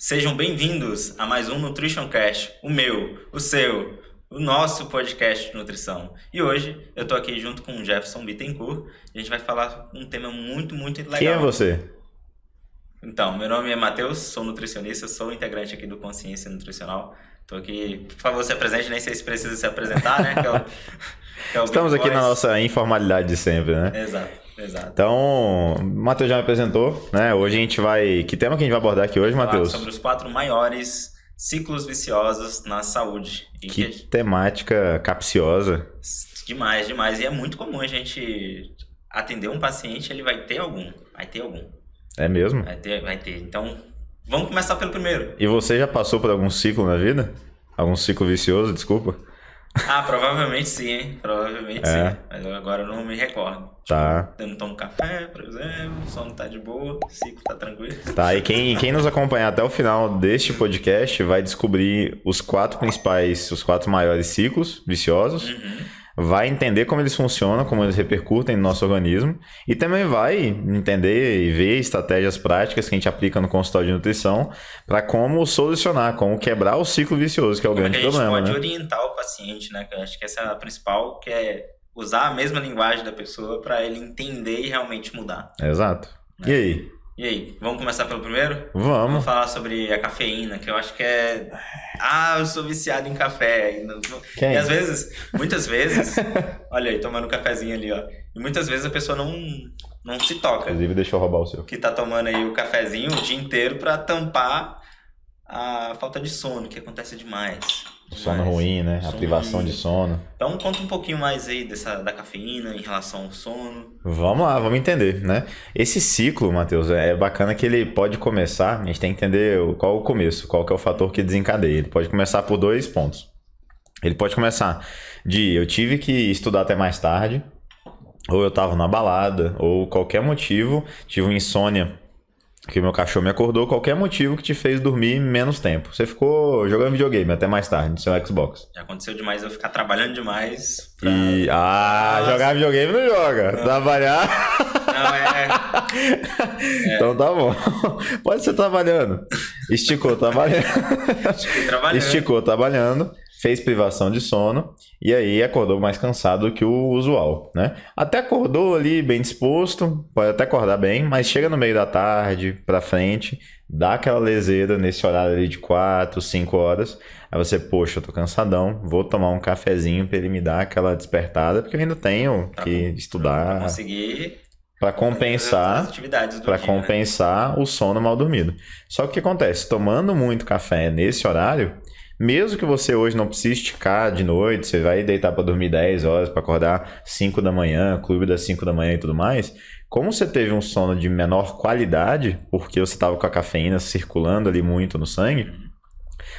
Sejam bem-vindos a mais um Nutrition Cast, o meu, o seu, o nosso podcast de nutrição. E hoje eu tô aqui junto com o Jefferson Bittencourt. A gente vai falar um tema muito legal. Quem é você? Então, meu nome é Matheus, sou nutricionista, sou integrante aqui do Consciência Nutricional. Tô aqui, por favor, se apresente, nem sei se precisa se apresentar, né? Estamos aqui na nossa informalidade de sempre, né? Exato. Então, o Matheus já me apresentou, né? Hoje a gente vai... Que tema que a gente vai abordar aqui hoje, Matheus? Sobre os 4 maiores ciclos viciosos na saúde. Que temática capciosa. Demais. E é muito comum a gente atender um paciente, ele vai ter algum. É mesmo? Vai ter. Então, vamos começar pelo primeiro. E você já passou por algum ciclo na vida? Algum ciclo vicioso, desculpa? Provavelmente sim, hein? Sim. Mas agora eu não me recordo. Tá. Eu não tomo café, por exemplo, o sono tá de boa, o ciclo tá tranquilo. Tá, e quem nos acompanhar até o final deste podcast vai descobrir os 4 maiores ciclos viciosos. Vai entender como eles funcionam, como eles repercutem no nosso organismo e também vai entender e ver estratégias práticas que a gente aplica no consultório de nutrição para como solucionar, como quebrar o ciclo vicioso, que é o grande problema. A gente pode orientar o paciente, né? Que eu acho que essa é a principal, que é usar a mesma linguagem da pessoa para ele entender e realmente mudar. Exato. Né? E aí, vamos começar pelo primeiro? Vamos falar sobre a cafeína, que eu acho que é... eu sou viciado em café. E às vezes, muitas vezes... Olha aí, tomando um cafezinho ali, ó. E muitas vezes a pessoa não se toca. Inclusive, deixa eu roubar o seu. Que tá tomando aí o cafezinho o dia inteiro pra tampar a falta de sono, que acontece demais. Sono ruim, né? A privação de sono. Então conta um pouquinho mais aí da cafeína em relação ao sono. Vamos lá, vamos entender, né? Esse ciclo, Matheus, é bacana que ele pode começar, a gente tem que entender qual é o começo, qual que é o fator que desencadeia. Ele pode começar por 2 pontos. Ele pode começar eu tive que estudar até mais tarde, ou eu estava na balada, ou qualquer motivo, tive uma insônia, que o meu cachorro me acordou, qualquer motivo que te fez dormir menos tempo. Você ficou jogando videogame até mais tarde no seu Xbox. Já aconteceu demais eu ficar trabalhando demais. Jogar videogame não joga. Não. Trabalhar... Não, Então tá bom. Pode ser trabalhando. Esticou trabalhando. Fez privação de sono e aí acordou mais cansado do que o usual, né? Até acordou ali bem disposto, pode até acordar bem, mas chega no meio da tarde, pra frente, dá aquela leseira nesse horário ali de 4, 5 horas. Aí você, poxa, eu tô cansadão, vou tomar um cafezinho pra ele me dar aquela despertada, porque eu ainda tenho que estudar. Pra conseguir... Para compensar o sono mal dormido. Só que o que acontece? Tomando muito café nesse horário, mesmo que você hoje não precise esticar de noite, você vai deitar para dormir 10 horas, para acordar 5 da manhã, clube das 5 da manhã e tudo mais, como você teve um sono de menor qualidade, porque você estava com a cafeína circulando ali muito no sangue,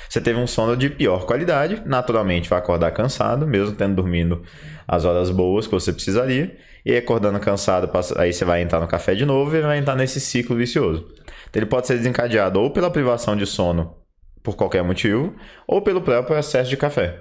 você teve um sono de pior qualidade, naturalmente vai acordar cansado, mesmo tendo dormido as horas boas que você precisaria, e acordando cansado, aí você vai entrar no café de novo e vai entrar nesse ciclo vicioso. Então ele pode ser desencadeado ou pela privação de sono por qualquer motivo, ou pelo próprio excesso de café.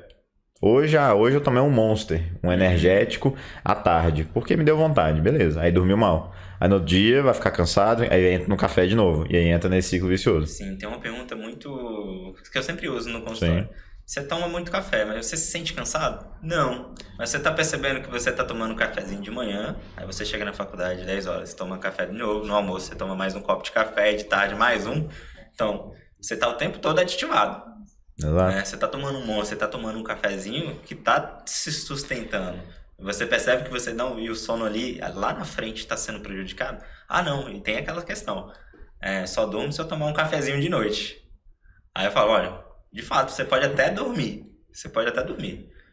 Hoje eu tomei um Monster, um energético à tarde, porque me deu vontade, beleza, aí dormiu mal. Aí no outro dia vai ficar cansado, aí entra no café de novo, e aí entra nesse ciclo vicioso. Sim, tem uma pergunta que eu sempre uso no consultório. Sim. Você toma muito café, mas você se sente cansado? Não. Mas você tá percebendo que você tá tomando um cafezinho de manhã, aí você chega na faculdade 10 horas, você toma café de novo, no almoço você toma mais um copo de café, de tarde mais um. Então, você tá o tempo todo aditivado. Exato. Né? Você tá tomando você tá tomando um cafezinho que tá se sustentando. Você percebe que você não... E o sono ali, lá na frente, está sendo prejudicado? Não. E tem aquela questão. Só durmo se eu tomar um cafezinho de noite. Aí eu falo, olha, de fato, você pode até dormir.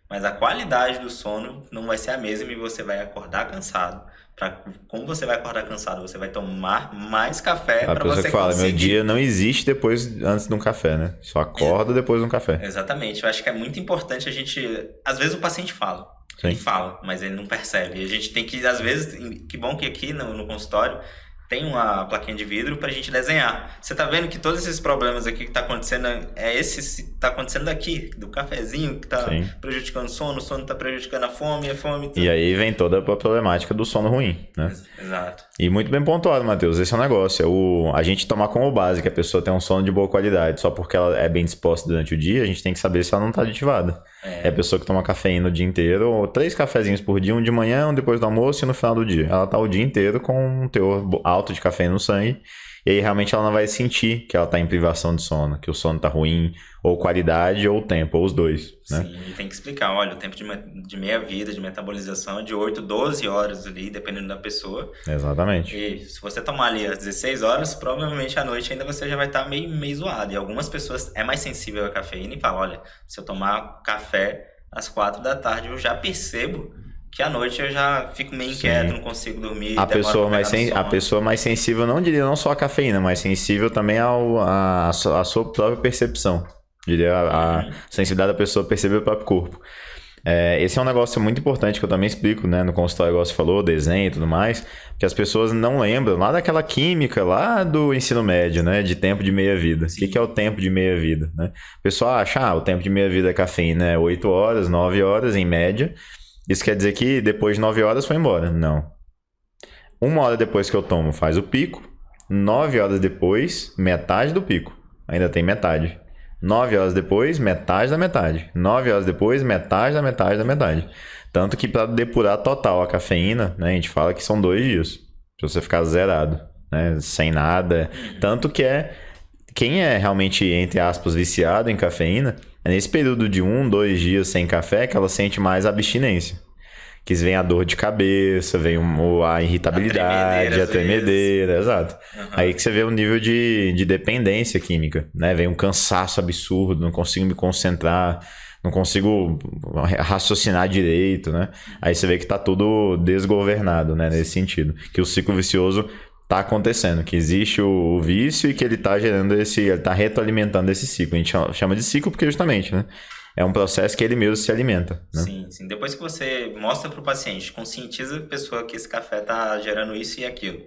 Mas a qualidade do sono não vai ser a mesma e você vai acordar cansado. Como você vai acordar cansado, você vai tomar mais café para você que fala, conseguir... Meu dia não existe antes de um café, né? Só acorda depois de um café. Exatamente. Eu acho que é muito importante a gente... Às vezes o paciente fala. Sim. Ele fala, mas ele não percebe. E a gente tem que, às vezes... Que bom que aqui no consultório tem uma plaquinha de vidro pra gente desenhar. Você tá vendo que todos esses problemas aqui que tá acontecendo, tá acontecendo daqui, do cafezinho que tá Sim. prejudicando o sono tá prejudicando a fome. E aí vem toda a problemática do sono ruim, né? Exato. E muito bem pontuado, Matheus. Esse é o negócio. A gente tomar como base que a pessoa tem um sono de boa qualidade. Só porque ela é bem disposta durante o dia, a gente tem que saber se ela não está aditivada. É a pessoa que toma cafeína o dia inteiro, ou 3 cafezinhos por dia, um de manhã, um depois do almoço e no final do dia. Ela está o dia inteiro com um teor alto de cafeína no sangue. E aí realmente ela não vai sentir que ela está em privação de sono, que o sono está ruim, ou qualidade, ou tempo, ou os dois, né? Sim, e tem que explicar, olha, o tempo de meia-vida, de metabolização é de 8, 12 horas ali, dependendo da pessoa. Exatamente. E se você tomar ali às 16 horas, provavelmente à noite ainda você já vai estar meio zoado. E algumas pessoas é mais sensível à cafeína e falam, olha, se eu tomar café às 4 da tarde, eu já percebo que à noite eu já fico meio inquieto, não consigo dormir. A pessoa mais sensível, não diria não só a cafeína, mas sensível também a sua própria percepção. Diria a sensibilidade da pessoa perceber o próprio corpo. Esse é um negócio muito importante que eu também explico, né, no consultório, igual você falou, desenho e tudo mais, que as pessoas não lembram lá daquela química lá do ensino médio, né, de tempo de meia-vida. O que é o tempo de meia-vida, né? O pessoal acha, o tempo de meia-vida da cafeína é 8 horas, 9 horas em média. Isso quer dizer que depois de 9 horas foi embora? Não. 1 hora depois que eu tomo faz o pico. 9 horas depois, metade do pico. Ainda tem metade. 9 horas depois, metade da metade. 9 horas depois, metade da metade da metade. Tanto que para depurar total a cafeína, né, a gente fala que são 2 dias. Pra você ficar zerado, né, sem nada. Tanto que quem é realmente, entre aspas, viciado em cafeína, é nesse período de 1, 2 dias sem café que ela sente mais abstinência. Que vem a dor de cabeça, vem a irritabilidade, a tremedeira, exato. Aí que você vê o nível de dependência química, né? Vem um cansaço absurdo, não consigo me concentrar, não consigo raciocinar direito, né? Aí você vê que tá tudo desgovernado, né? Nesse sentido. Que o ciclo vicioso tá acontecendo, que existe o vício e que ele tá gerando ele tá retroalimentando esse ciclo. A gente chama de ciclo porque justamente, né? É um processo que ele mesmo se alimenta, né? Sim, sim. Depois que você mostra para o paciente, conscientiza a pessoa que esse café tá gerando isso e aquilo.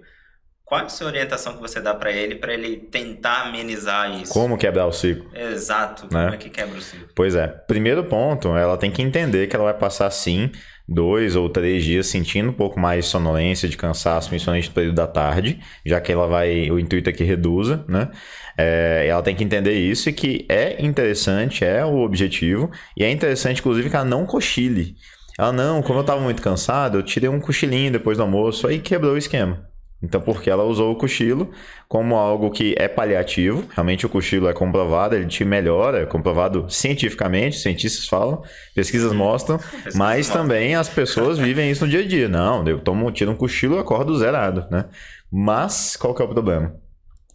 Qual é a sua orientação que você dá para ele tentar amenizar isso? Como quebrar o ciclo? Exato, né? Como é que quebra o ciclo? Pois é. Primeiro ponto, ela tem que entender que ela vai passar sim 2 ou 3 dias sentindo um pouco mais de sonolência, de cansaço, principalmente no período da tarde, já que o intuito é que reduza, né? Ela tem que entender isso e que é interessante, é o objetivo, e é interessante, inclusive, que ela não cochile. Ela não, como eu estava muito cansado, eu tirei um cochilinho depois do almoço, aí quebrou o esquema. Então, porque ela usou o cochilo como algo que é paliativo, realmente o cochilo é comprovado, ele te melhora, é comprovado cientificamente, cientistas falam, pesquisas mostram, mas também as pessoas vivem isso no dia a dia. Não, eu tiro um cochilo e acordo zerado, né? Mas, qual que é o problema?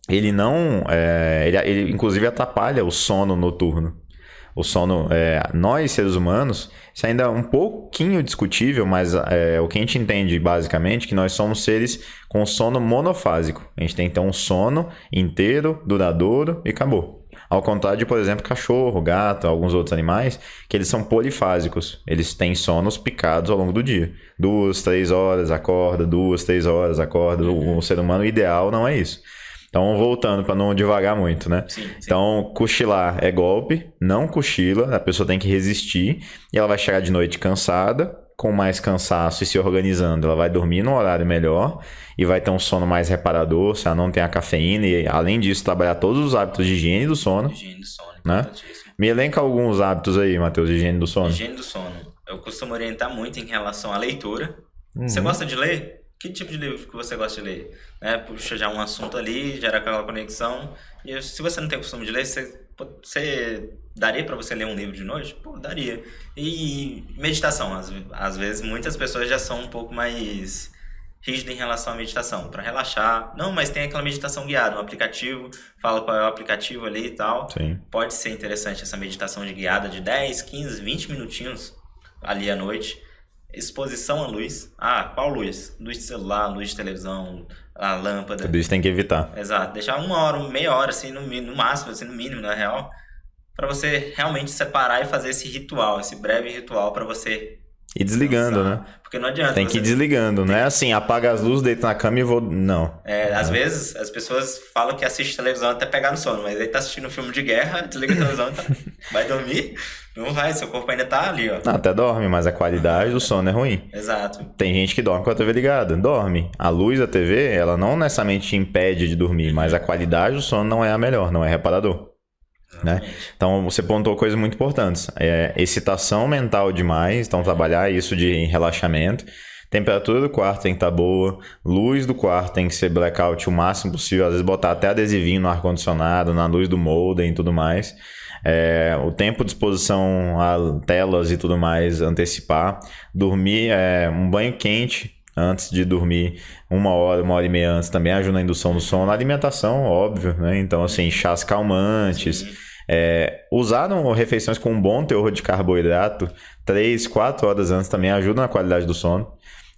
Ele não, ele inclusive atrapalha o sono noturno. O sono, nós seres humanos, isso ainda é um pouquinho discutível, mas o que a gente entende basicamente é que nós somos seres com sono monofásico. A gente tem então um sono inteiro, duradouro e acabou. Ao contrário de, por exemplo, cachorro, gato, alguns outros animais, que eles são polifásicos. Eles têm sonos picados ao longo do dia. 2, 3 horas acorda, 2, 3 horas acorda. O ser humano ideal não é isso. Então, voltando para não devagar muito, né? Sim. Então, cochilar é golpe, não cochila, a pessoa tem que resistir e ela vai chegar de noite cansada, com mais cansaço e se organizando, ela vai dormir num horário melhor e vai ter um sono mais reparador, se ela não tem a cafeína e, além disso, trabalhar todos os hábitos de higiene do sono. Higiene do sono, né? Me elenca alguns hábitos aí, Matheus, de higiene do sono. Higiene do sono. Eu costumo orientar muito em relação à leitura. Você gosta de ler? Que tipo de livro que você gosta de ler? Puxa já um assunto ali, gera aquela conexão. E se você não tem costume de ler, você daria para você ler um livro de noite? Pô, daria. E meditação, às vezes muitas pessoas já são um pouco mais rígidas em relação à meditação, para relaxar. Não, mas tem aquela meditação guiada, um aplicativo, fala qual é o aplicativo ali e tal. Sim. Pode ser interessante essa meditação de guiada de 10, 15, 20 minutinhos ali à noite. Exposição à luz. Qual luz? Luz de celular, luz de televisão, a lâmpada. Tudo isso tem que evitar. Exato. Deixar 1 hora, meia hora, assim, no máximo, assim, no mínimo, na real, para você realmente separar e fazer esse ritual, esse breve ritual para você ir desligando, né? Porque não adianta. Tem que ir desligando, não é assim, apaga as luzes, deita na cama e vou... Não. Às vezes as pessoas falam que assiste televisão até pegar no sono, mas aí tá assistindo um filme de guerra, desliga a televisão, vai dormir, não vai, seu corpo ainda tá ali, ó. Não, até dorme, mas a qualidade do sono é ruim. Exato. Tem gente que dorme com a TV ligada, dorme. A luz da TV, ela não necessariamente te impede de dormir, mas a qualidade do sono não é a melhor, não é reparador. Né? Então você pontuou coisas muito importantes, excitação mental demais, então trabalhar isso de relaxamento, temperatura do quarto tem que estar boa, luz do quarto tem que ser blackout o máximo possível, às vezes botar até adesivinho no ar-condicionado, na luz do modem e tudo mais, o tempo de exposição a telas e tudo mais, antecipar, dormir, um banho quente antes de dormir, 1 hora e meia antes, também ajuda na indução do sono. A alimentação, óbvio, né? Então, assim, chás calmantes. Usar refeições com um bom teor de carboidrato 3, 4 horas antes também ajuda na qualidade do sono.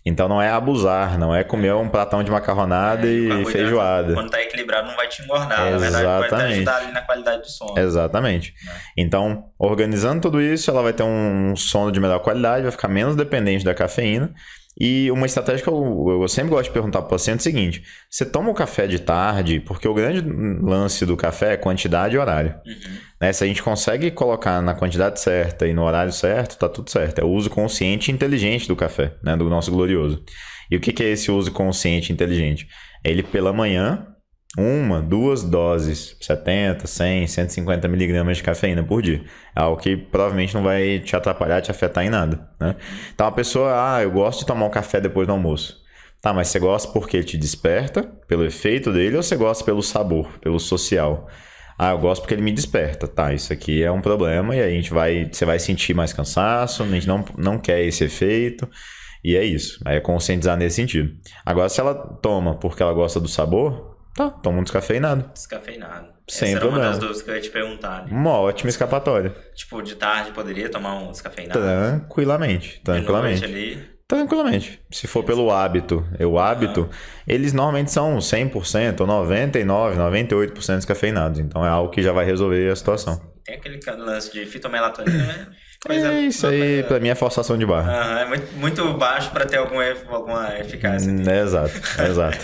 Então, não é abusar, não é comer um pratão de macarronada e feijoada. Quando tá equilibrado, não vai te engordar. Na verdade, pode te ajudar ali na qualidade do sono. Exatamente. Então, organizando tudo isso, ela vai ter um sono de melhor qualidade, vai ficar menos dependente da cafeína. E uma estratégia que eu sempre gosto de perguntar para o paciente é o seguinte: você toma o café de tarde, porque o grande lance do café é quantidade e horário. Né? Se a gente consegue colocar na quantidade certa e no horário certo, tá tudo certo. É o uso consciente e inteligente do café, né? Do nosso glorioso. E o que é esse uso consciente e inteligente? É ele pela manhã, 1, 2 doses, 70, 100, 150 miligramas de cafeína por dia. É algo que provavelmente não vai te atrapalhar, te afetar em nada, né? Então a pessoa, eu gosto de tomar um café depois do almoço. Tá, mas você gosta porque ele te desperta, pelo efeito dele, ou você gosta pelo sabor, pelo social? Eu gosto porque ele me desperta. Tá, isso aqui é um problema e aí você vai sentir mais cansaço, a gente não quer esse efeito. E é isso, aí é conscientizar nesse sentido. Agora, se ela toma porque ela gosta do sabor, tá, toma um descafeinado. Descafeinado. Sem Essa problema. Era uma das dúvidas que eu ia te perguntar. Ali. Uma ótima escapatória. Tipo, de tarde poderia tomar um descafeinado? Tranquilamente. De noite ali... Tranquilamente. Se for pelo hábito. Eles normalmente são 100% ou 99%, 98% descafeinados. Então é algo que já vai resolver a situação. Tem aquele lance de fitomelatonina, né? Isso aí, pra mim, é forçação de barra. É muito baixo para ter alguma eficácia. Exato.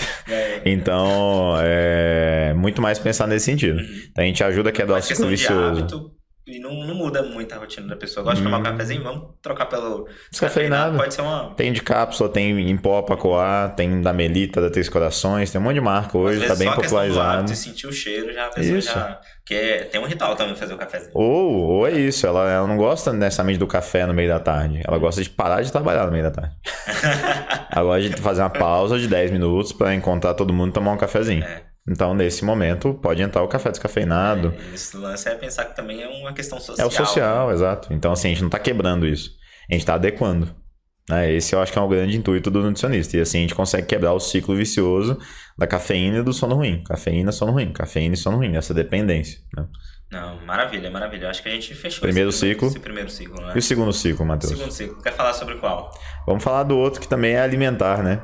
Então, é muito mais pensar nesse sentido. Então, a gente ajuda a quebrar o ciclo vicioso. Hábito, e não muda muito a rotina da pessoa. Gosta de tomar um cafezinho? Vamos trocar pelo descafeinado. Pode ser uma... Tem de cápsula, tem em pó pra coar, tem da Melita, da Três Corações, tem um monte de marca hoje, tá bem popularizado. E sentir o cheiro, já a pessoa já... tem um ritual também fazer o cafezinho. Ou é isso, ela não gosta necessariamente do café no meio da tarde. Ela gosta de parar de trabalhar no meio da tarde. Ela gosta de fazer uma pausa de 10 minutos pra encontrar todo mundo e tomar um cafezinho. Então, nesse momento, pode entrar o café descafeinado. Esse lance é pensar que também é uma questão social. É o social, exato. Então, assim, a gente não tá quebrando isso. A gente tá adequando. Né? Esse eu acho que é um grande intuito do nutricionista. E assim a gente consegue quebrar o ciclo vicioso da cafeína e do sono ruim. Cafeína, sono ruim. Cafeína e sono ruim. Essa dependência. Né? Não, maravilha. Acho que a gente fechou primeiro ciclo. Esse primeiro ciclo, né? E o segundo ciclo, Matheus? O segundo ciclo. Quer falar sobre qual? Vamos falar do outro que também é alimentar, né?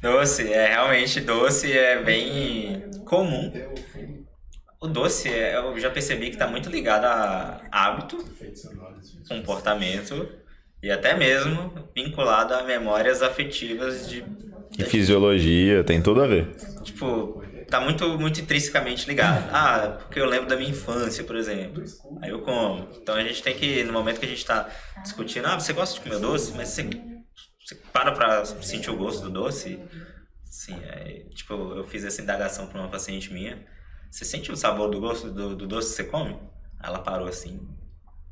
Doce, realmente doce é bem comum. O doce, eu já percebi que está muito ligado a hábito, comportamento e até mesmo vinculado a memórias afetivas e fisiologia, tem tudo a ver. Tipo, tá muito intrinsecamente ligado. Porque eu lembro da minha infância, por exemplo. Aí eu como. Então a gente tem que, no momento que a gente tá discutindo, você gosta de comer doce, mas você para sentir o gosto do doce. Assim, eu fiz essa indagação para uma paciente minha. Você sente o sabor do gosto do doce que você come? Ela parou assim.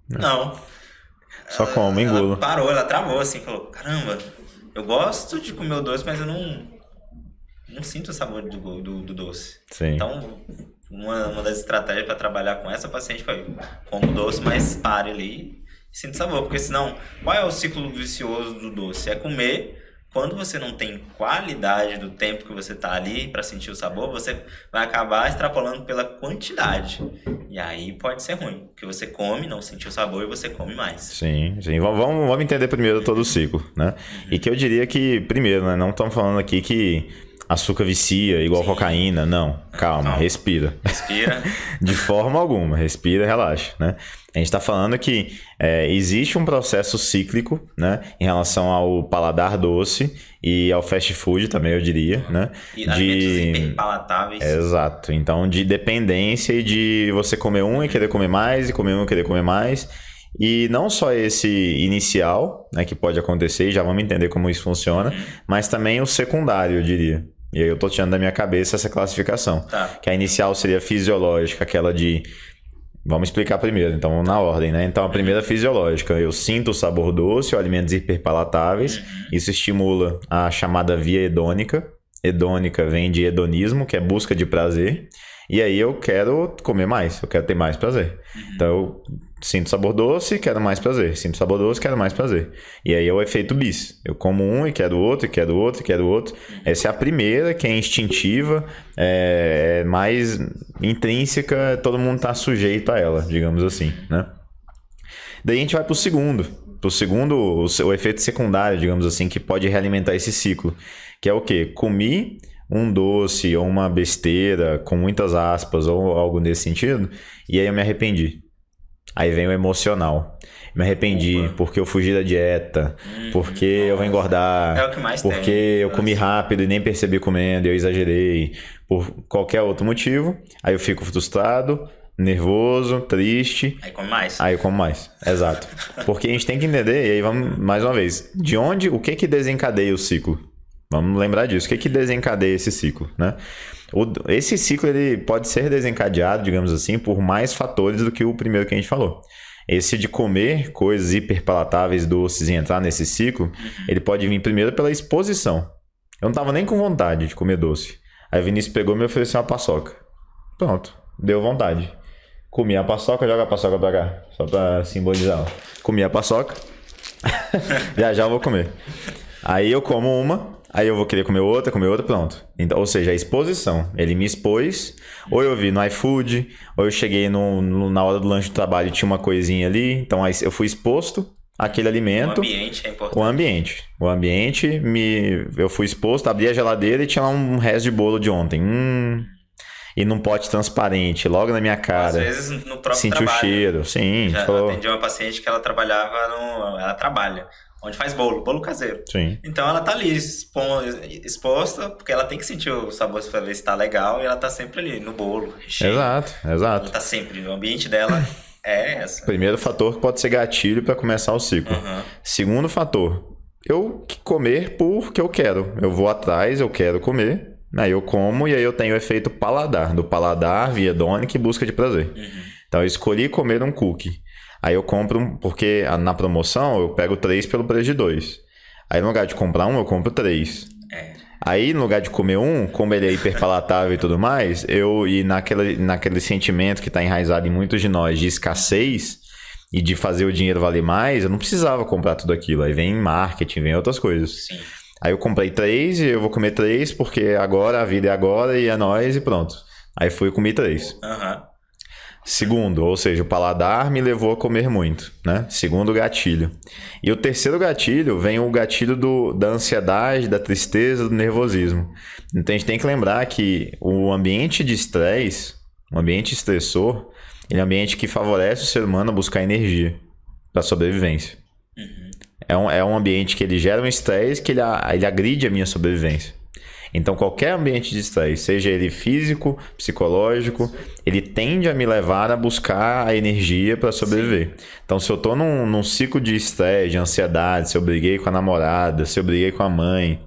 Não. Só come, engulo. Ela parou, ela travou assim, falou, caramba, eu gosto de comer o doce, mas eu não sinto o sabor do doce. Sim. Então, uma das estratégias para trabalhar com essa paciente foi como doce, mas pare ali e sinta o sabor. Porque senão, qual é o ciclo vicioso do doce? É comer. Quando você não tem qualidade do tempo que você está ali para sentir o sabor, você vai acabar extrapolando pela quantidade. E aí pode ser ruim, porque você come, não sentiu o sabor e você come mais. Sim. Vamos entender primeiro todo o ciclo, né? E que eu diria que, primeiro, né, não estamos falando aqui que açúcar vicia, igual cocaína. Não, calma, respira. Respira. De forma alguma, respira e relaxa, né? A gente está falando que existe um processo cíclico, né? Em relação ao paladar doce e ao fast food também, eu diria, né? E alimentos hiperpalatáveis. Exato. Então, de dependência e de você comer um e querer comer mais, e comer um e querer comer mais. E não só esse inicial, né, que pode acontecer, já vamos entender como isso funciona, mas também o secundário, eu diria. E aí eu tô tirando da minha cabeça essa classificação. Tá. Que a inicial seria fisiológica, aquela de... Vamos explicar primeiro, então na ordem, né? Então a primeira é fisiológica. Eu sinto o sabor doce ou alimentos hiperpalatáveis. Isso estimula a chamada via hedônica. Hedônica vem de hedonismo, que é busca de prazer. E aí eu quero comer mais, eu quero ter mais prazer. Então eu sinto sabor doce, quero mais prazer. Sinto sabor doce, quero mais prazer. E aí é o efeito bis. Eu como um e quero outro, e quero outro, e quero outro. Essa é a primeira, que é instintiva, é mais intrínseca, todo mundo está sujeito a ela, digamos assim, né? Daí a gente vai para o segundo. Para o segundo, o efeito secundário, digamos assim, que pode realimentar esse ciclo. Que é o quê? Comi um doce ou uma besteira, com muitas aspas, ou algo nesse sentido, e aí eu me arrependi. Aí vem o emocional. Me arrependi porque eu fugi da dieta, porque eu vou engordar, É o que mais porque tem. eu comi rápido e nem percebi comendo, eu exagerei, por qualquer outro motivo. Aí eu fico frustrado, nervoso, triste. Aí come mais. Aí eu como mais. Exato. Porque a gente tem que entender, e aí vamos mais uma vez, de onde, o que desencadeia o ciclo? Vamos lembrar disso. O que desencadeia esse ciclo, né? Esse ciclo ele pode ser desencadeado, digamos assim, por mais fatores do que o primeiro que a gente falou. Esse de comer coisas hiperpalatáveis, doces e entrar nesse ciclo, ele pode vir primeiro pela exposição. Eu não tava nem com vontade de comer doce. Aí o Vinícius pegou e me ofereceu uma paçoca. Pronto, deu vontade. Comi a paçoca, joga a paçoca pra cá, só pra simbolizar. Ó. Comi a paçoca, já eu vou comer. Aí eu como uma, aí eu vou querer comer outra, pronto. Então, ou seja, a exposição. Ele me expôs, ou eu vi no iFood, ou eu cheguei na hora do lanche do trabalho e tinha uma coisinha ali. Então, aí eu fui exposto àquele alimento. O ambiente é importante. O ambiente, eu fui exposto, abri a geladeira e tinha lá um resto de bolo de ontem. E num pote transparente, logo na minha cara. Às vezes no próprio senti trabalho. O cheiro, sim. Já atendi uma paciente que ela trabalha onde faz bolo caseiro. Sim. Então ela tá ali exposta, porque ela tem que sentir o sabor pra ver se tá legal, e ela tá sempre ali no bolo, recheio. Exato. Ela tá sempre, o ambiente dela é essa. Primeiro fator que pode ser gatilho para começar o ciclo. Segundo fator, eu comer porque eu quero. Eu vou atrás, eu quero comer, aí eu como e aí eu tenho o efeito paladar, do paladar via hedônica e busca de prazer. Então eu escolhi comer um cookie. Aí eu compro, porque na promoção eu pego 3 pelo preço de 2. Aí no lugar de comprar um, eu compro 3. Aí no lugar de comer um, como ele é hiperpalatável e tudo mais, naquele sentimento que está enraizado em muitos de nós de escassez e de fazer o dinheiro valer mais, eu não precisava comprar tudo aquilo. Aí vem marketing, vem outras coisas. Sim. Aí eu comprei 3 e eu vou comer 3 porque agora a vida é agora e é nóis e pronto. Aí fui e comi 3. Segundo, ou seja, o paladar me levou a comer muito, né? Segundo gatilho. E o terceiro gatilho vem o gatilho da ansiedade, da tristeza, do nervosismo. Então a gente tem que lembrar que o ambiente de estresse, o ambiente estressor, ele é um ambiente que favorece o ser humano a buscar energia para sobrevivência. É um ambiente que ele gera um estresse que ele agride a minha sobrevivência. Então, qualquer ambiente de estresse, seja ele físico, psicológico, ele tende a me levar a buscar a energia para sobreviver. Sim. Então, se eu estou num ciclo de estresse, de ansiedade, se eu briguei com a namorada, se eu briguei com a mãe,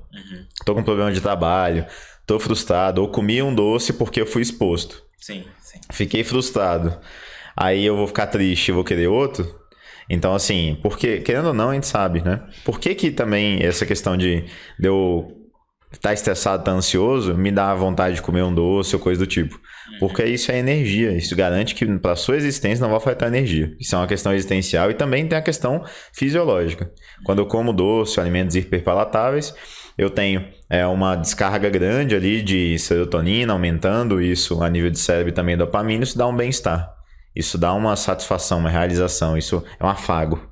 estou com problema de trabalho, estou frustrado, ou comi um doce porque eu fui exposto. Sim. Fiquei frustrado. Aí eu vou ficar triste e vou querer outro. Então, assim, porque, querendo ou não, a gente sabe, né? Por que também essa questão de eu tá estressado, tá ansioso, me dá vontade de comer um doce ou coisa do tipo. Porque isso é energia. Isso garante que para sua existência não vai faltar energia. Isso é uma questão existencial e também tem a questão fisiológica. Quando eu como doce, alimentos hiperpalatáveis, eu tenho uma descarga grande ali de serotonina, aumentando isso a nível de cérebro e também dopamina. Isso dá um bem-estar. Isso dá uma satisfação, uma realização. Isso é um afago.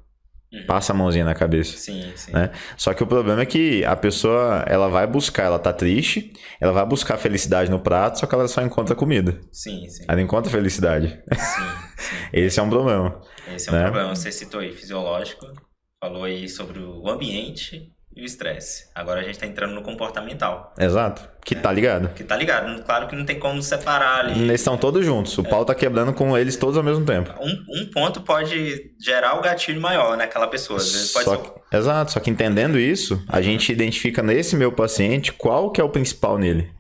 Passa a mãozinha na cabeça. Sim, sim. Né? Só que o problema é que a pessoa, ela vai buscar, ela tá triste, ela vai buscar felicidade no prato, só que ela só encontra comida. Sim, sim. Ela não encontra felicidade. Sim. Esse é um problema. Esse é um problema. Você citou aí fisiológico, falou aí sobre o ambiente e o estresse. Agora a gente tá entrando no comportamental. Exato. Que tá ligado. Que tá ligado. Claro que não tem como separar ali. Eles estão todos juntos. O pau tá quebrando com eles todos ao mesmo tempo. Um ponto pode gerar o gatilho maior naquela pessoa. Às vezes pode ser... Exato. Só que entendendo isso, a gente identifica nesse meu paciente qual que é o principal nele.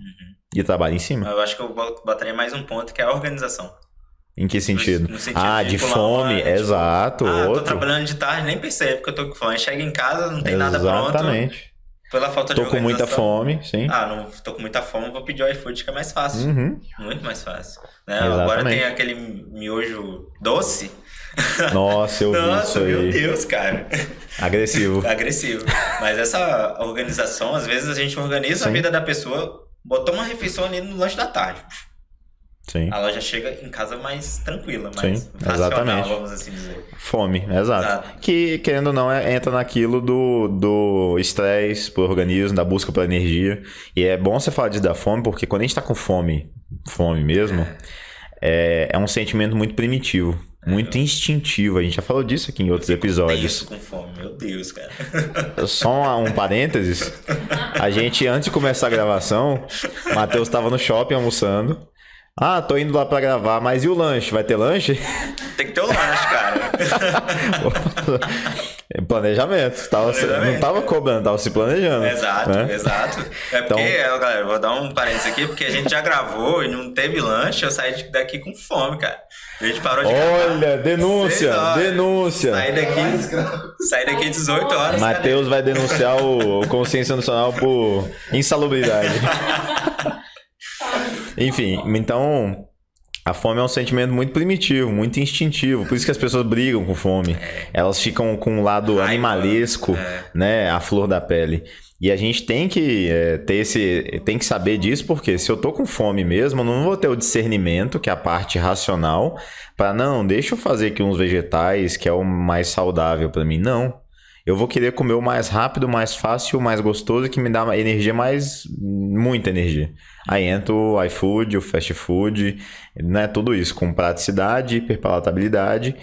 E trabalha em cima. Eu acho que eu botaria mais um ponto, que é a organização. Em que sentido? No sentido de fome, exato. Outro. Tô trabalhando de tarde, nem percebo que eu tô com fome. Chega em casa, não tem nada pronto. Exatamente. Pela falta de organização. Tô com muita fome, sim. Não tô com muita fome, vou pedir o iFood, que é mais fácil. Muito mais fácil. Né? Agora tem aquele miojo doce. Nossa, eu vi isso aí. Meu Deus, cara. Agressivo. Mas essa organização, às vezes a gente organiza a vida da pessoa, botou uma refeição ali no lanche da tarde. Sim. Ela já chega em casa mais tranquila, mais racional, exatamente. Vamos assim dizer. Fome, exato. Que, querendo ou não, entra naquilo do estresse pro organismo, da busca pela energia. E é bom você falar disso da fome, porque quando a gente tá com fome mesmo, é um sentimento muito primitivo, muito instintivo. A gente já falou disso aqui em outros episódios. Tenso com fome, meu Deus, cara. Só um parênteses. A gente, antes de começar a gravação, o Matheus tava no shopping almoçando. Tô indo lá pra gravar, mas e o lanche? Vai ter lanche? Tem que ter o lanche, cara. Planejamento. Não tava cobrando, tava se planejando. Exato. É porque, galera, vou dar um parênteses aqui, porque a gente já gravou e não teve lanche, eu saí daqui com fome, cara. A gente parou de gravar. Olha, denúncia. Saí daqui 18 horas. Matheus vai denunciar o Consciência Nacional por insalubridade. Enfim, então a fome é um sentimento muito primitivo, muito instintivo. Por isso que as pessoas brigam com fome. Elas ficam com um lado animalesco, né? A flor da pele. E a gente tem que tem que saber disso, porque se eu tô com fome mesmo, eu não vou ter o discernimento, que é a parte racional, para deixa eu fazer aqui uns vegetais, que é o mais saudável para mim. Não. Eu vou querer comer o mais rápido, mais fácil, mais gostoso, que me dá energia muita energia. Aí entra o iFood, o fast food, né? Tudo isso com praticidade, hiperpalatabilidade,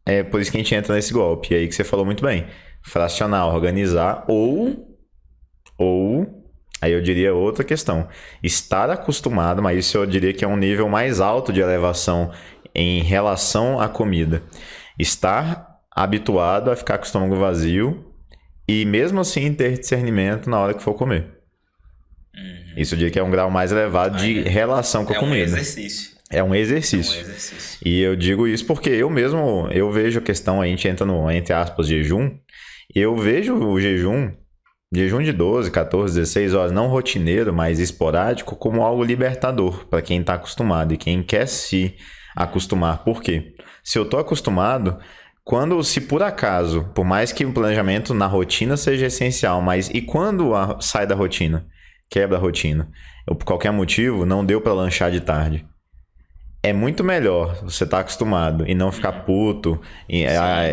é por isso que a gente entra nesse golpe. E aí que você falou muito bem. Fracionar, organizar ou aí eu diria outra questão. Estar acostumado, mas isso eu diria que é um nível mais alto de elevação em relação à comida. Estar habituado a ficar com o estômago vazio e mesmo assim ter discernimento na hora que for comer. Isso eu diria que é um grau mais elevado de relação com a comida. É um exercício. E eu digo isso porque eu vejo a questão, a gente entra no, entre aspas, jejum, eu vejo o jejum de 12, 14, 16 horas, não rotineiro, mas esporádico, como algo libertador para quem está acostumado e quem quer se acostumar. Por quê? Se eu estou acostumado, se por acaso, por mais que o planejamento na rotina seja essencial, mas e quando sai da rotina, quebra a rotina, ou por qualquer motivo não deu para lanchar de tarde, é muito melhor você estar acostumado e não ficar puto,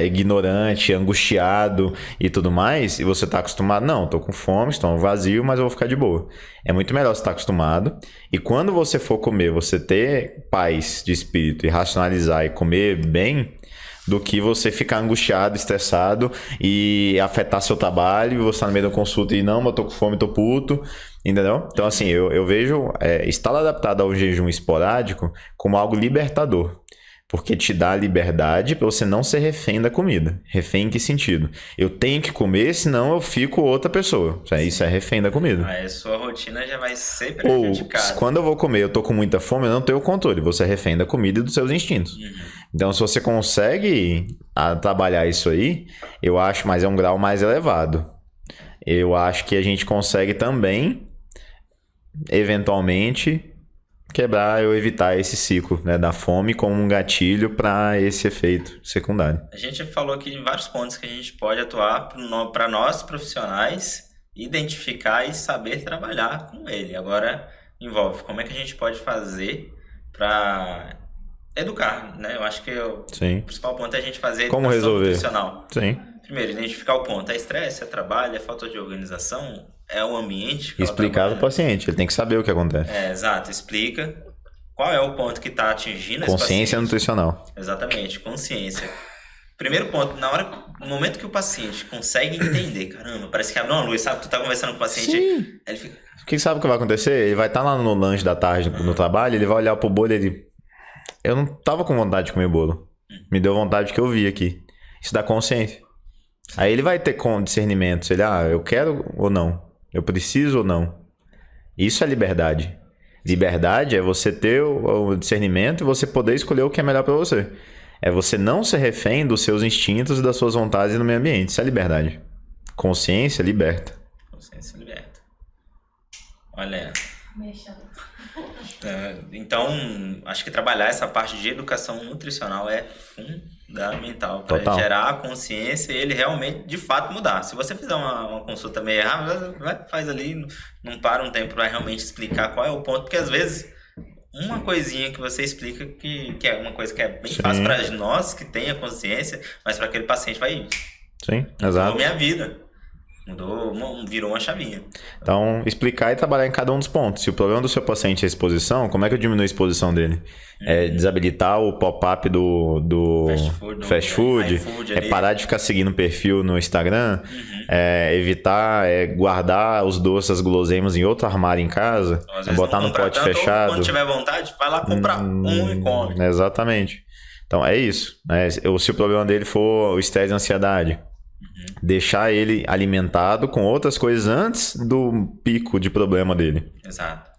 ignorante, angustiado e tudo mais, e você estar acostumado, não, tô com fome, estômago vazio, mas eu vou ficar de boa. É muito melhor você estar acostumado e quando você for comer, você ter paz de espírito e racionalizar e comer bem, do que você ficar angustiado, estressado e afetar seu trabalho, e você tá no meio da consulta e não, eu tô com fome, tô puto, entendeu? Então assim, eu vejo estar adaptado ao jejum esporádico como algo libertador, porque te dá a liberdade para você não ser refém da comida. Refém em que sentido? Eu tenho que comer, senão eu fico outra pessoa. Isso é refém da comida. Aí a sua rotina já vai ser prejudicada. Ou, quando eu vou comer, eu tô com muita fome, eu não tenho controle. Você é refém da comida e dos seus instintos. Então, se você consegue trabalhar isso aí, eu acho, mas é um grau mais elevado. Eu acho que a gente consegue também, eventualmente, quebrar ou evitar esse ciclo, né, da fome como um gatilho para esse efeito secundário. A gente falou aqui em vários pontos que a gente pode atuar para nós profissionais identificar e saber trabalhar com ele. Agora envolve como é que a gente pode fazer para educar, né? Eu acho que o Sim. principal ponto é a gente fazer a Como educação resolver? nutricional. Sim. Primeiro, identificar o ponto. É estresse, é trabalho, é falta de organização, é o ambiente que ela Explicar trabalha. pro paciente, ele tem que saber o que acontece. Exato. Explica qual é o ponto que está atingindo esse Consciência paciente. nutricional. Exatamente, consciência. Primeiro ponto, no momento que o paciente consegue entender, caramba, parece que abriu uma luz, sabe? Tu tá conversando com o paciente, Sim. aí ele fica... O que sabe o que vai acontecer? Ele vai estar lá no lanche da tarde, no trabalho, ele vai olhar pro bolo e ele... Eu não tava com vontade de comer bolo. Me deu vontade que eu vi aqui. Isso dá consciência. Aí ele vai ter com discernimento. Se ele, eu quero ou não? Eu preciso ou não? Isso é liberdade. Liberdade é você ter o discernimento e você poder escolher o que é melhor pra você. É você não ser refém dos seus instintos e das suas vontades no meio ambiente. Isso é liberdade. Consciência liberta. Consciência liberta. Olha... Então, acho que trabalhar essa parte de educação nutricional é fundamental para gerar a consciência e ele realmente, de fato, mudar. Se você fizer uma consulta meio errada, faz ali, não para um tempo para realmente explicar qual é o ponto, porque às vezes uma coisinha que você explica que é uma coisa que é bem fácil para nós que tem a consciência, mas para aquele paciente vai... Sim, exato. Mudou minha vida. Virou uma chavinha. Então, explicar e trabalhar em cada um dos pontos. Se o problema do seu paciente é a exposição, como é que eu diminuo a exposição dele? É desabilitar o pop-up do fast food, é parar de ficar seguindo o perfil no Instagram, é evitar guardar os doces, as guloseimas em outro armário em casa, botar no pote fechado. Quando tiver vontade, vai lá comprar um e come. Exatamente. Então, é isso. Se o problema dele for o estresse e a ansiedade, deixar ele alimentado com outras coisas antes do pico de problema dele. Exato.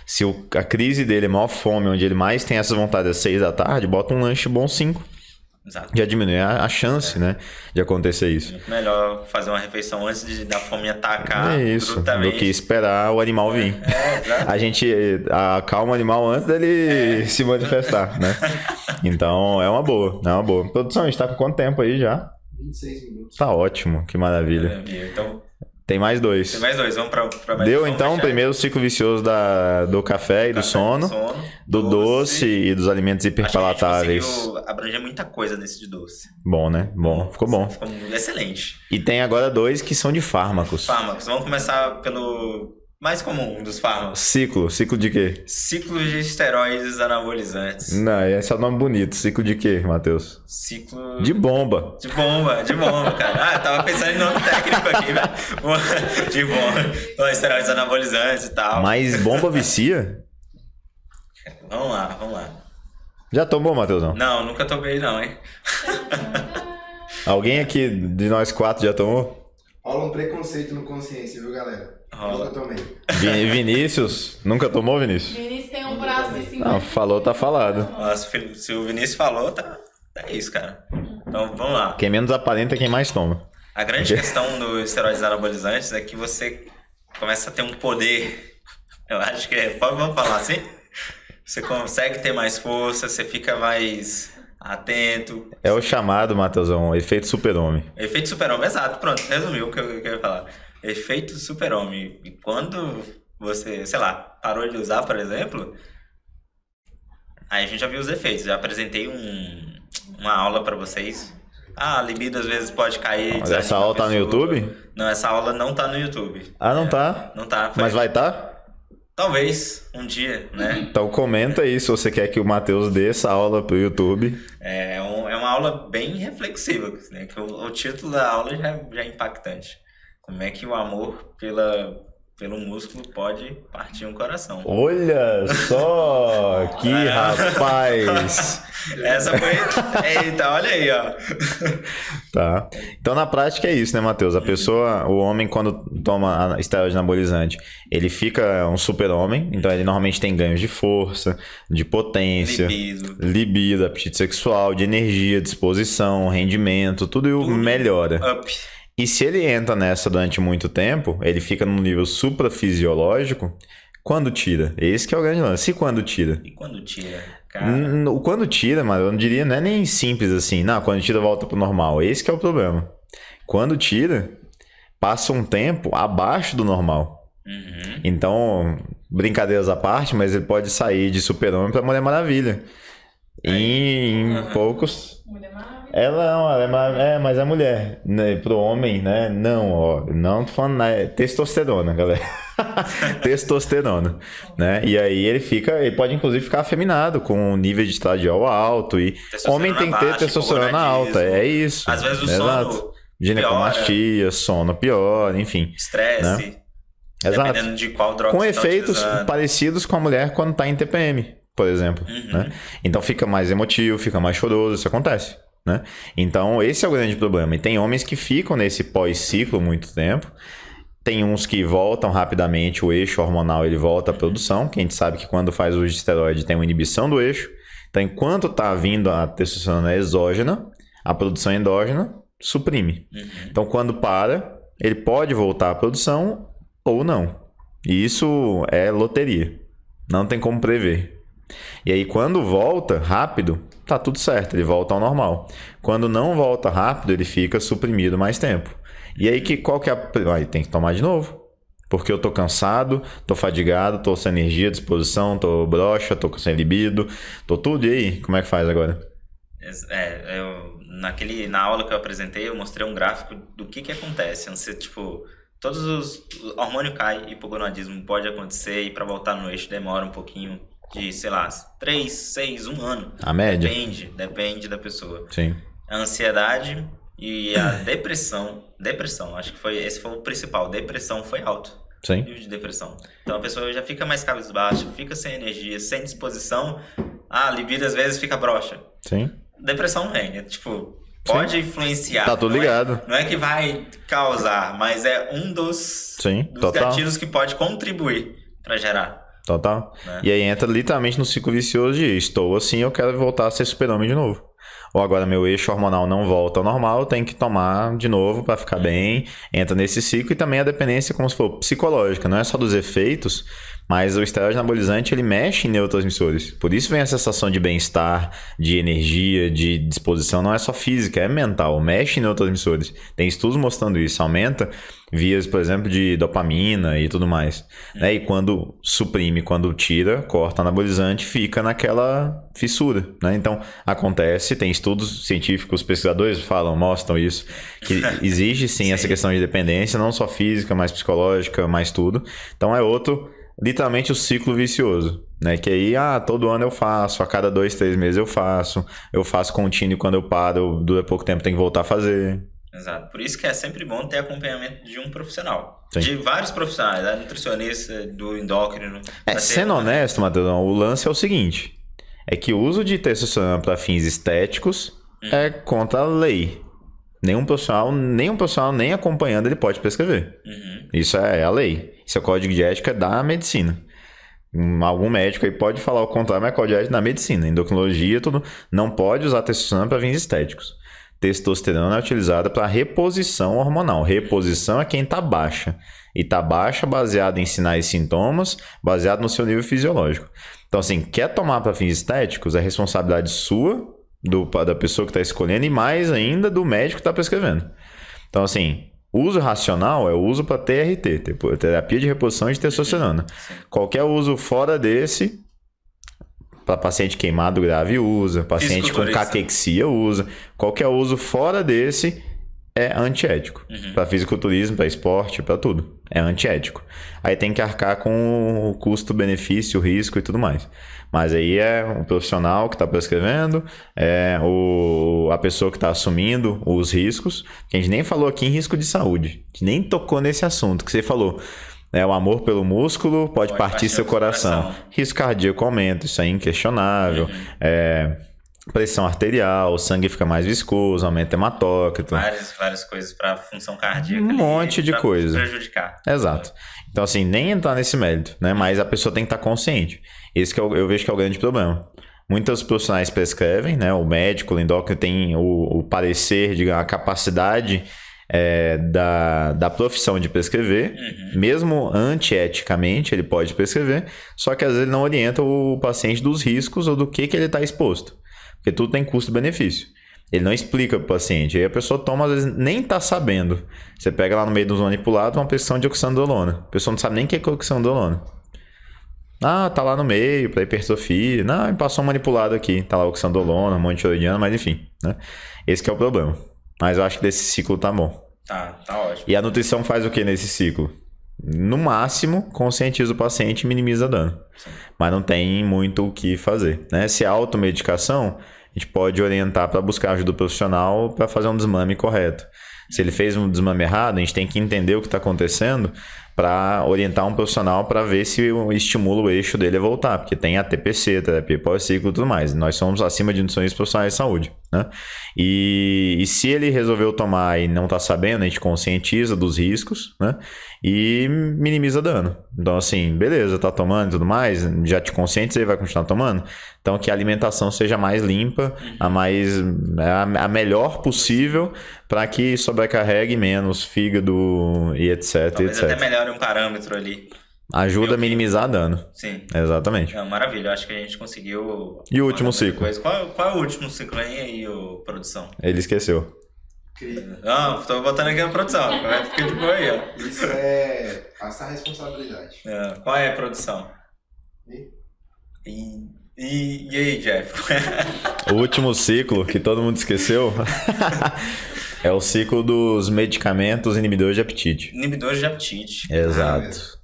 Se a crise dele é maior fome, onde ele mais tem essas vontades às 6 da tarde, bota um lanche bom 5. Exato. Já diminui a chance, né, de acontecer isso. Muito melhor fazer uma refeição antes da fome atacar. É isso, do que esperar o animal vir. A gente acalma o animal antes dele se manifestar, né? Então, é uma boa. Produção, a gente tá com quanto tempo aí já? 26 minutos. Tá ótimo, que maravilha. Então, tem mais dois. Vamos pra mais. Deu então o primeiro ciclo vicioso do café e do sono, do doce e dos alimentos hiperpalatáveis. A gente conseguiu abranger muita coisa nesse de doce. Bom, né? Bom, ficou bom. Ficou excelente. E tem agora dois que são de fármacos. Vamos começar pelo mais comum dos fármacos. Ciclo de quê? Ciclo de esteroides anabolizantes. Não, esse é o nome bonito. Ciclo de quê, Matheus? Ciclo... De bomba. De bomba, cara. Tava pensando em nome técnico aqui, velho. De bomba. Esteroides anabolizantes e tal. Mas bomba vicia? Vamos lá. Já tomou, Matheusão? Não, nunca tomei não, hein? Alguém aqui de nós 4 já tomou? Rola um preconceito no consciência, viu, galera? Rola. Nunca tomei. Vinícius? Nunca tomou, Vinícius? Vinícius tem um prazo de 50. Não, falou, tá falado. Se o Vinícius falou, é isso, cara. Então, vamos lá. Quem menos aparenta é quem mais toma. A grande questão dos esteroides anabolizantes é que você começa a ter um poder. Eu acho que vamos falar assim? Você consegue ter mais força, você fica mais atento. É o chamado, Matheusão, efeito super-homem. Efeito super-homem, exato. Pronto, resumiu o que eu ia falar. Efeito super-homem. E quando você, sei lá, parou de usar, por exemplo, aí a gente já viu os efeitos. Já apresentei uma aula pra vocês. A libido às vezes pode cair. Mas essa aula tá no YouTube? Não, essa aula não tá no YouTube. Não tá? Não tá. Mas vai tá? Talvez, um dia, né? Então comenta aí se você quer que o Matheus dê essa aula pro YouTube. É uma aula bem reflexiva, né? Que o título da aula já é impactante. Como é que o amor pelo músculo pode partir um coração. Olha só! Que rapaz! Essa foi... Eita, olha aí, ó. Tá. Então, na prática é isso, né, Matheus? O homem, quando toma esteroide anabolizante, ele fica um super-homem. Então, ele normalmente tem ganhos de força, de potência, libido, apetite sexual, de energia, disposição, rendimento, tudo melhora. Up. E se ele entra nessa durante muito tempo, ele fica num nível suprafisiológico, quando tira? Esse que é o grande lance. E quando tira? E quando tira, cara? Quando tira, mas eu não diria, não é nem simples assim. Não, quando tira volta pro normal. Esse que é o problema. Quando tira, passa um tempo abaixo do normal. Uhum. Então, brincadeiras à parte, mas ele pode sair de super-homem pra Mulher Maravilha. Em poucos... Mulher Maravilha. Ela não, mas é mulher. Né? Pro homem, né? Não, ó. Não tô falando nada. É testosterona, galera. Testosterona, né? E aí ele pode inclusive ficar afeminado, com um nível de estradiol alto. E homem tem que ter testosterona alta. É isso. Às vezes o Exato. sono Ginecomastia, sono piora, enfim. estresse, Né? Exato. dependendo de qual droga Com você tá efeitos utilizando. parecidos com a mulher quando tá em TPM, por exemplo. Né? Então fica mais emotivo, fica mais choroso, isso acontece. Né? Então esse é o grande problema. E tem homens que ficam nesse pós-ciclo muito tempo. Tem uns que voltam rapidamente, o eixo hormonal ele volta à produção, que a gente sabe que quando faz uso de esteroide tem uma inibição do eixo. Então enquanto tá vindo a testosterona exógena, a produção endógena suprime. Então quando para, ele pode voltar à produção ou não. E isso é loteria. Não tem como prever. E aí quando volta rápido, tá tudo certo, ele volta ao normal. Quando não volta rápido, ele fica suprimido mais tempo. E aí qual que é a... Aí tem que tomar de novo. Porque eu tô cansado, tô fadigado, tô sem energia, disposição, tô broxa, tô sem libido, tô tudo. E aí, como é que faz agora? Na aula que eu apresentei, eu mostrei um gráfico do que acontece. Você, tipo, todos os hormônio cai, hipogonadismo pode acontecer e para voltar no eixo demora um pouquinho de, sei lá, 3, 6, 1 ano. A média? Depende da pessoa. Sim. A ansiedade e a depressão, acho que esse foi o principal, depressão foi alto. Sim. Nível de depressão. Então a pessoa já fica mais cabisbaixa, fica sem energia, sem disposição. A libido às vezes fica broxa. Sim. Depressão vem, tipo, pode influenciar. Tá tudo ligado. Não é que vai causar, mas é um dos gatilhos que pode contribuir para gerar. Total. Né? E aí entra literalmente no ciclo vicioso de estou assim, eu quero voltar a ser super-homem de novo. Ou agora meu eixo hormonal não volta ao normal, eu tenho que tomar de novo para ficar bem. Entra nesse ciclo e também a dependência, como se for psicológica, não é só dos efeitos, mas o esteroide anabolizante ele mexe em neurotransmissores. Por isso vem a sensação de bem-estar, de energia, de disposição, não é só física, é mental, mexe em neurotransmissores. Tem estudos mostrando isso, aumenta vias, por exemplo, de dopamina e tudo mais. Né? E quando suprime, quando tira, corta o anabolizante, fica naquela fissura. Né? Então, acontece, tem estudos científicos, pesquisadores mostram isso, que existe sim essa questão de dependência, não só física, mas psicológica, mais tudo. Então, é literalmente o ciclo vicioso. Né? Que aí, todo ano eu faço, a cada 2, 3 meses eu faço contínuo e quando eu paro, dura pouco tempo, tem que voltar a fazer. Exato. Por isso que é sempre bom ter acompanhamento de um profissional. Sim. De vários profissionais, da nutricionista, do endócrino. Sendo honesto, Matheus, o lance é o seguinte. É que o uso de testosterona para fins estéticos é contra a lei. Nenhum profissional, nem acompanhando, ele pode prescrever. Isso é a lei. Isso é o código de ética da medicina. Algum médico aí pode falar o contrário, mas é código de ética da medicina. Endocrinologia, tudo. Não pode usar testosterona para fins estéticos. Testosterona é utilizada para reposição hormonal. Reposição é quem está baixa. E está baixa baseado em sinais e sintomas, baseado no seu nível fisiológico. Então, assim, quer tomar para fins estéticos, é responsabilidade sua, da pessoa que está escolhendo, e mais ainda do médico que está prescrevendo. Então, assim, uso racional é o uso para TRT, terapia de reposição de testosterona. Qualquer uso fora desse... Para paciente queimado grave usa, paciente com caquexia usa. Qualquer uso fora desse é antiético. Para fisiculturismo, para esporte, para tudo. É antiético. Aí tem que arcar com o custo, benefício, o risco e tudo mais. Mas aí é o profissional que está prescrevendo, a pessoa que está assumindo os riscos. Que a gente nem falou aqui em risco de saúde. A gente nem tocou nesse assunto que você falou. O amor pelo músculo pode partir seu coração. Risco cardíaco aumenta, isso é inquestionável. Pressão arterial, o sangue fica mais viscoso, aumenta hematócrito. Várias coisas para função cardíaca. Um monte de coisa. Prejudicar. Exato. Então, assim, nem entrar nesse mérito, né? Mas a pessoa tem que estar consciente. Esse que eu vejo que é o grande problema. Muitos profissionais prescrevem, né? O médico, o endócrino tem o parecer, digamos, a capacidade... da profissão de prescrever, mesmo antieticamente ele pode prescrever, só que às vezes ele não orienta o paciente dos riscos ou do que ele está exposto, porque tudo tem custo-benefício. Ele não explica para o paciente, aí a pessoa toma, às vezes nem está sabendo. Você pega lá no meio dos manipulados uma prescrição de oxandrolona, a pessoa não sabe nem o que é oxandrolona. Ah, tá lá no meio, pra hipertrofia. Não, me passou um manipulado aqui. Tá lá o oxandrolona, hormônio tiroidiano, mas enfim, né? Esse que é o problema. Mas eu acho que desse ciclo tá bom. Tá ótimo. E a nutrição faz o que nesse ciclo? No máximo, conscientiza o paciente e minimiza dano. Sim. Mas não tem muito o que fazer, né? Se é automedicação, a gente pode orientar para buscar ajuda profissional para fazer um desmame correto. Se ele fez um desmame errado, a gente tem que entender o que está acontecendo para orientar um profissional para ver se estimula o eixo dele a voltar, porque tem a TPC, terapia pós-ciclo e tudo mais. Nós somos acima de nutricionistas profissionais de saúde, né? E se ele resolveu tomar e não está sabendo, a gente conscientiza dos riscos, né? E minimiza dano. Então, assim, beleza, tá tomando e tudo mais, já te conscientizei, vai continuar tomando. Então, que a alimentação seja mais limpa, a melhor possível, para que sobrecarregue menos fígado e etc. Talvez etc. até melhore um parâmetro ali. Ajuda a minimizar dano. Sim. Exatamente. Maravilha, eu acho que a gente conseguiu. E o último ciclo? Qual é o último ciclo aí, produção? Ele esqueceu. Não, tô botando aqui na produção. Fica de boa aí, ó. Isso é passar a responsabilidade. Qual é a produção? E aí, Jeff? O último ciclo que todo mundo esqueceu é o ciclo dos medicamentos inibidores de apetite. Inibidores de apetite. Exato.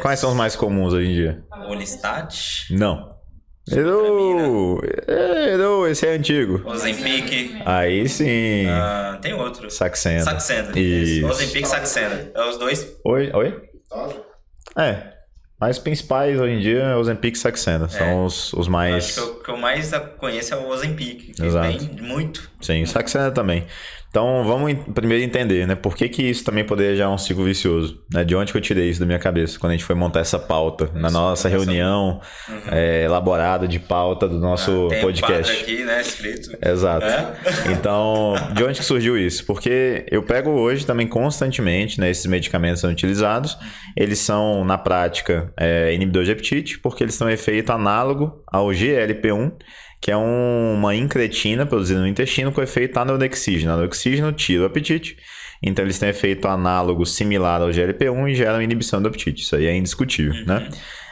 Quais são os mais comuns hoje em dia? Olistat? Não. Errou, esse é antigo. Ozempic. Aí sim. Tem outro. Saxenda. Isso. Ozempic e Saxenda. É os dois. Oi? Tosa? É. Mas principais hoje em dia é o Ozempic e Saxenda. São os mais... Acho que o que eu mais conheço é o Ozempic. Que Exato. vem muito. Sim, Saxenda também. Então, vamos primeiro entender, né? Por que isso também poderia gerar um ciclo vicioso? Né? De onde que eu tirei isso da minha cabeça? Quando a gente foi montar essa pauta, na nossa reunião elaborada de pauta do nosso tem podcast. Um quadro aqui, né? Escrito. Exato. Então, de onde que surgiu isso? Porque eu pego hoje também constantemente, né? Esses medicamentos são utilizados. Eles são, na prática, inibidores de apetite, porque eles têm um efeito análogo ao GLP-1, que é uma incretina produzida no intestino com efeito anorexígeno. Anorexígeno tira o apetite, então eles têm efeito análogo similar ao GLP-1 e geram inibição do apetite. Isso aí é indiscutível, né?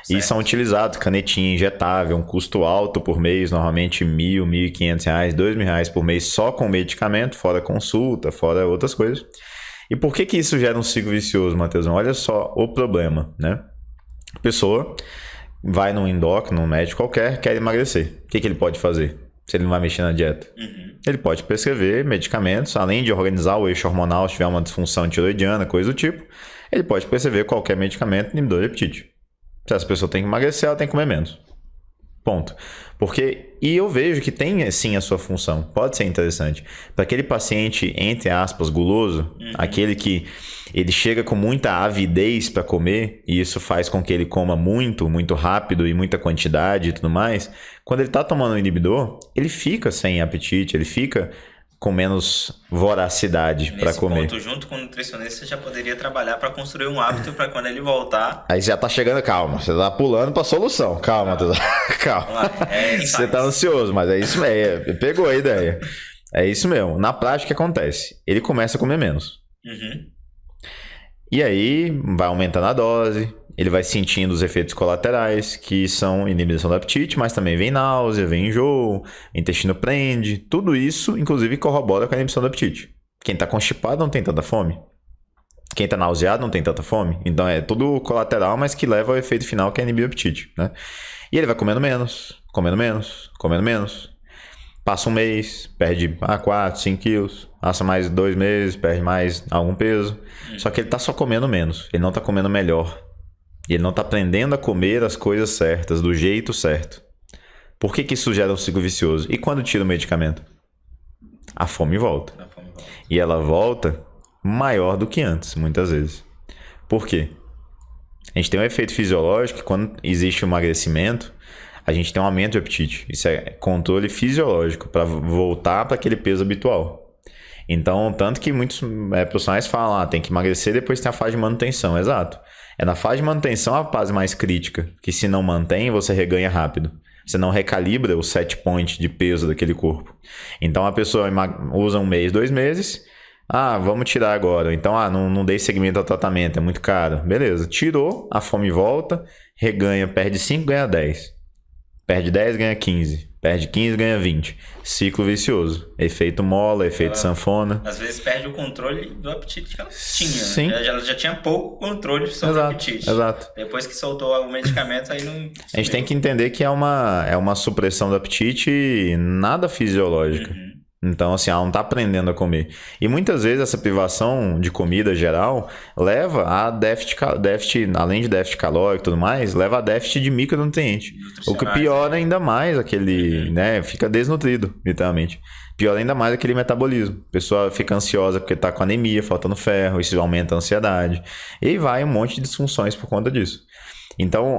E são utilizados canetinha injetável, um custo alto por mês, normalmente R$1.000, R$1.500, R$2.000 por mês só com medicamento, fora consulta, fora outras coisas. E por que isso gera um ciclo vicioso, Matheusão? Olha só o problema, né? A pessoa vai num endócrino, num médico qualquer, quer emagrecer. O que ele pode fazer? Se ele não vai mexer na dieta. Ele pode prescrever medicamentos, além de organizar o eixo hormonal, se tiver uma disfunção tiroidiana, coisa do tipo, ele pode prescrever qualquer medicamento inibidor de apetite. Se essa pessoa tem que emagrecer, ela tem que comer menos. Ponto. E eu vejo que tem sim a sua função. Pode ser interessante. Para aquele paciente, entre aspas, guloso, aquele que ele chega com muita avidez para comer, e isso faz com que ele coma muito, muito rápido e muita quantidade e tudo mais. Quando ele está tomando um inibidor, ele fica sem apetite, ele fica com menos voracidade para comer. Nesse ponto, junto com o nutricionista, você já poderia trabalhar para construir um hábito para quando ele voltar. Aí já tá chegando, calma, você tá pulando pra solução. Calma, calma. Você tá ansioso, mas é isso mesmo. Pegou a ideia. É isso mesmo. Na prática, o que acontece? Ele começa a comer menos. E aí, vai aumentando a dose, ele vai sentindo os efeitos colaterais, que são inibição do apetite, mas também vem náusea, vem enjoo, intestino prende. Tudo isso, inclusive, corrobora com a inibição do apetite. Quem está constipado não tem tanta fome. Quem está nauseado não tem tanta fome. Então, é tudo colateral, mas que leva ao efeito final, que é inibir o apetite, né? E ele vai comendo menos, comendo menos, comendo menos. Passa um mês, perde 4, 5 quilos. Passa mais 2 meses, perde mais algum peso. Só que ele está só comendo menos. Ele não está comendo melhor. E ele não está aprendendo a comer as coisas certas, do jeito certo. Por que isso gera um ciclo vicioso? E quando tira o medicamento? A fome volta. E ela volta maior do que antes, muitas vezes. Por quê? A gente tem um efeito fisiológico que quando existe um emagrecimento, a gente tem um aumento de apetite. Isso é controle fisiológico para voltar para aquele peso habitual. Então, tanto que muitos profissionais falam, tem que emagrecer, depois tem a fase de manutenção. Exato. É na fase de manutenção a fase mais crítica, que se não mantém, você reganha rápido. Você não recalibra o set point de peso daquele corpo. Então, a pessoa usa 1 mês, 2 meses, Ah, vamos tirar agora. Então, não dei seguimento ao tratamento, é muito caro. Beleza, tirou, a fome volta, reganha, perde 5, ganha 10. Perde 10, ganha 15. Perde 15, ganha 20. Ciclo vicioso. Efeito mola, efeito sanfona. Às vezes perde o controle do apetite que ela tinha. Sim. Ela já tinha pouco controle sobre o apetite. Exato. Depois que soltou o medicamento, aí não... A gente tem que entender que é uma supressão do apetite nada fisiológica. Então, assim, ela não tá aprendendo a comer. E muitas vezes essa privação de comida geral leva a déficit, além de déficit calórico e tudo mais, leva a déficit de micronutriente. O que piora ainda mais aquele, né, fica desnutrido, literalmente. Piora ainda mais aquele metabolismo. A pessoa fica ansiosa porque tá com anemia, faltando ferro, isso aumenta a ansiedade. E vai um monte de disfunções por conta disso. Então,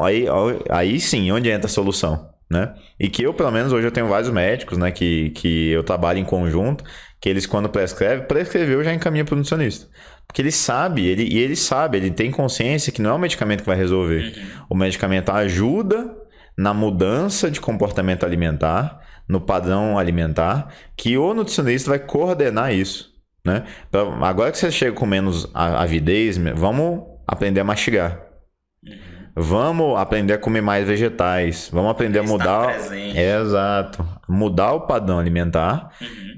aí sim, onde entra a solução? Né? E que eu, pelo menos, hoje eu tenho vários médicos, né, que eu trabalho em conjunto, que eles, quando prescreveu, já encaminha para o nutricionista. Porque ele sabe, ele tem consciência que não é o medicamento que vai resolver. O medicamento ajuda na mudança de comportamento alimentar, no padrão alimentar, que o nutricionista vai coordenar isso. Né? Então, agora que você chega com menos avidez, vamos aprender a mastigar. Vamos aprender a comer mais vegetais. Vamos aprender a mudar. Exato. Mudar o padrão alimentar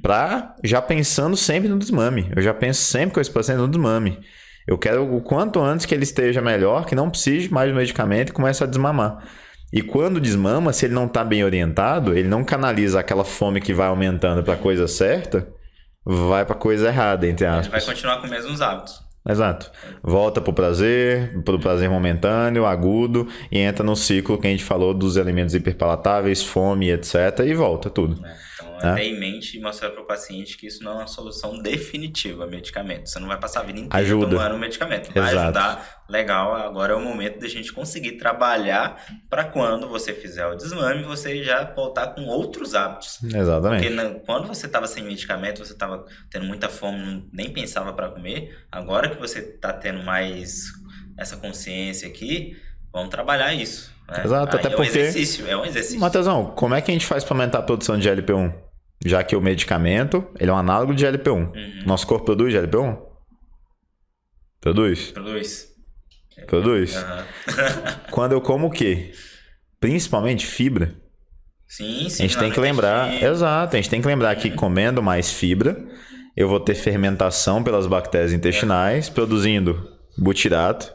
para já pensando sempre no desmame. Eu já penso sempre com esse paciente no desmame. Eu quero o quanto antes que ele esteja melhor, que não precise mais do medicamento e comece a desmamar. E quando desmama, se ele não está bem orientado, ele não canaliza aquela fome que vai aumentando para a coisa certa, vai para a coisa errada, entre aspas. Ele vai continuar com os mesmos hábitos. Exato. Volta pro prazer momentâneo, agudo, e entra no ciclo que a gente falou dos alimentos hiperpalatáveis, fome, etc. E volta tudo. Então, ter em mente e mostrar para o paciente que isso não é uma solução definitiva, medicamento. Você não vai passar a vida inteira tomando medicamento. Vai ajudar, legal. Agora é o momento da gente conseguir trabalhar para quando você fizer o desmame, você já voltar com outros hábitos. Exatamente. Porque quando você estava sem medicamento, você estava tendo muita fome, nem pensava para comer. Agora que você está tendo mais essa consciência aqui, vamos trabalhar isso. Né? Exato, até porque... É um exercício. Matheusão, como é que a gente faz para aumentar a produção de GLP-1? Já que o medicamento, ele é um análogo de GLP-1. Nosso corpo produz GLP-1? Produz? Produz? Quando eu como o quê? Principalmente fibra. Sim. A gente tem que lembrar... Exato, a gente tem que lembrar que comendo mais fibra, eu vou ter fermentação pelas bactérias intestinais, produzindo butirato.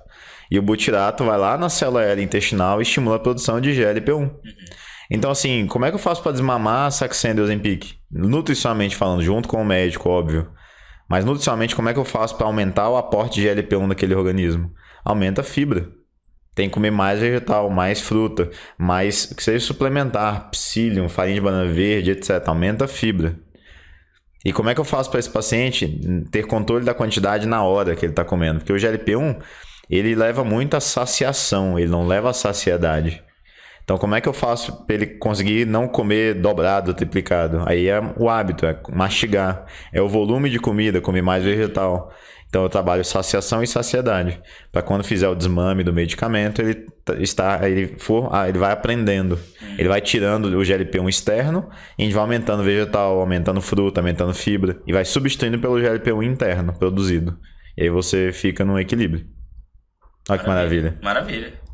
E o butirato vai lá na célula L intestinal e estimula a produção de GLP-1. Então, assim, como é que eu faço para desmamar Saxenda e Ozempic? Nutricionalmente falando, junto com o médico, óbvio. Mas nutricionalmente, como é que eu faço para aumentar o aporte de GLP-1 naquele organismo? Aumenta a fibra. Tem que comer mais vegetal, mais fruta, mais que seja suplementar, psyllium, farinha de banana verde, etc. Aumenta a fibra. E como é que eu faço para esse paciente ter controle da quantidade na hora que ele está comendo? Porque o GLP-1, ele leva muito à saciação, ele não leva à saciedade. Então, como é que eu faço para ele conseguir não comer dobrado, triplicado? Aí é o hábito, é mastigar. É o volume de comida, comer mais vegetal. Então, eu trabalho saciação e saciedade. Para quando fizer o desmame do medicamento, ele vai aprendendo. Ele vai tirando o GLP-1 externo e a gente vai aumentando vegetal, aumentando fruta, aumentando fibra. E vai substituindo pelo GLP-1 interno, produzido. E aí você fica no equilíbrio. Olha que maravilha. Maravilha.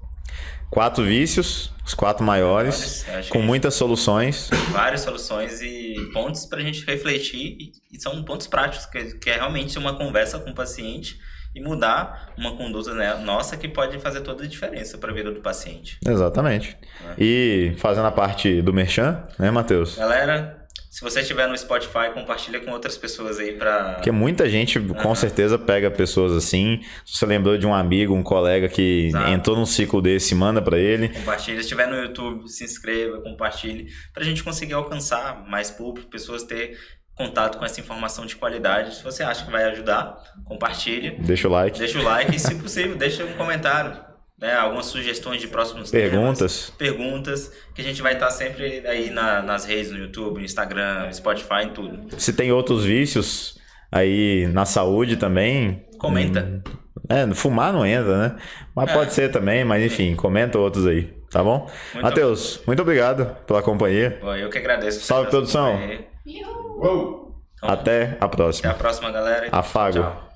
4 vícios, os 4 maiores, com muitas soluções. Várias soluções e pontos para a gente refletir. E são pontos práticos, que é realmente uma conversa com o paciente e mudar uma conduta, né, nossa, que pode fazer toda a diferença para a vida do paciente. Exatamente. E fazendo a parte do merchan, né, Matheus? Galera, se você estiver no Spotify, compartilha com outras pessoas aí para... Porque muita gente, com certeza, pega pessoas assim. Se você lembrou de um amigo, um colega que entrou num ciclo desse, manda para ele. Compartilha. Se estiver no YouTube, se inscreva, compartilhe. Para a gente conseguir alcançar mais público, pessoas ter contato com essa informação de qualidade. Se você acha que vai ajudar, compartilha. Deixa o like. E, se possível, deixa um comentário. Né, algumas sugestões de próximos temas, perguntas, que a gente vai estar sempre aí nas redes, no YouTube, no Instagram, Spotify, em tudo. Se tem outros vícios aí na saúde também, comenta. Fumar não entra, né? Mas pode ser também, mas enfim, comenta outros aí, tá bom? Matheus, muito obrigado pela companhia. Eu que agradeço. Salve, produção. Uou! Até a próxima. Até a próxima, galera. Afago. Tchau.